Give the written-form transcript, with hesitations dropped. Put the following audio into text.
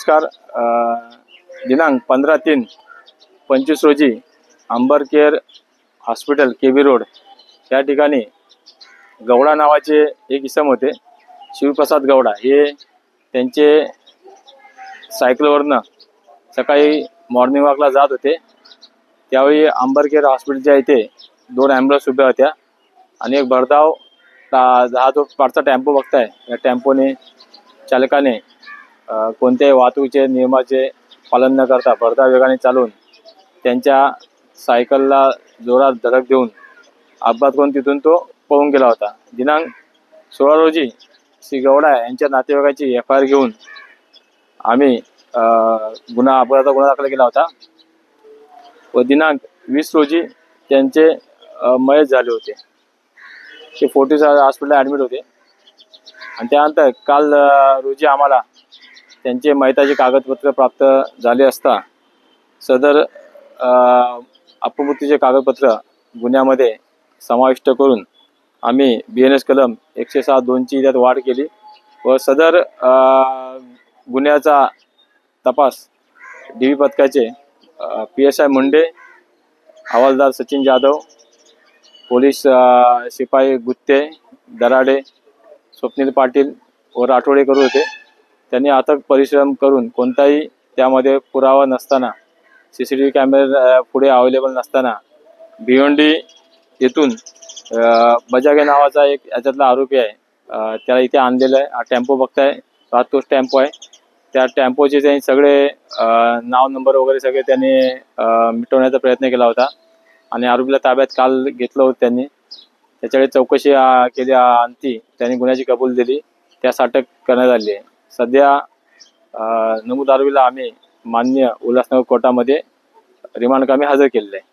नमस्कार. दिनांक 15/3/25 रोजी Amber care hospital KB road या ठिकाणी गौडा नावाचे एक इसम होते. शिवप्रसाद गौडा हे त्यांचे सायकलवरनं सकाळी मॉर्निंग वॉकला जात होते. त्यावेळी अंबर केअर हॉस्पिटलच्या इथे 2 ॲम्ब्युलन्स उभ्या होत्या आणि एक भरधाव हा जो पाठचा टेम्पो बघताय, या टेम्पोने चालकाने कोणत्याही वाहतुकीचे नियमाचे पालन न करता भरधाव वेगाने चालवून त्यांच्या सायकलला जोरात धडक देऊन अपघात करून तिथून तो पळून गेला होता. दिनांक 16 रोजी श्री गौडा यांच्या नातेवाईकांची FIR घेऊन आम्ही अपघाताचा गुन्हा दाखल केला होता व दिनांक 20 रोजी त्यांचे मयत झाले होते. ते फोर्टिस हॉस्पिटलला ॲडमिट होते आणि त्यानंतर काल रोजी आम्हाला त्यांचे मयताचे कागदपत्र प्राप्त झाले असता सदर अपमृत्यूचे कागदपत्र गुन्ह्यामध्ये समाविष्ट करून आम्ही BNS कलम 107(2) त्यात वाढ केली व सदर गुन्ह्याचा तपास DB पथकाचे PSI मुंडे, हवालदार सचिन जाधव, पोलीस शिपाई गुत्ते, दराडे, स्वप्नील पाटील व राठोडे करत होते. त्यांनी अथक परिश्रम करून कोणताही त्यामध्ये पुरावा नसताना, CCTV कॅमेरे पुढे अवेलेबल नसताना भिवंडी येथून बजागे नावाचा एक याच्यातला आरोपी आहे, त्याला इथे आणलेलं आहे. हा टेम्पो बघताय, तोच टेम्पो आहे. त्या टेम्पोचे त्यांनी सगळे नाव नंबर वगैरे सगळे त्यांनी मिटवण्याचा प्रयत्न केला होता आणि आरोपीला ताब्यात काल घेतलं होतं. त्यांनी त्याच्याकडे चौकशी केली अंती त्यांनी गुन्ह्याची कबूल दिली, त्यास अटक करण्यात आली आहे. सध्या नमूद आरोपीला आम्ही मान्य उल्हासनगर कोर्टामध्ये रिमांड कामी हजर केलेलं आहे.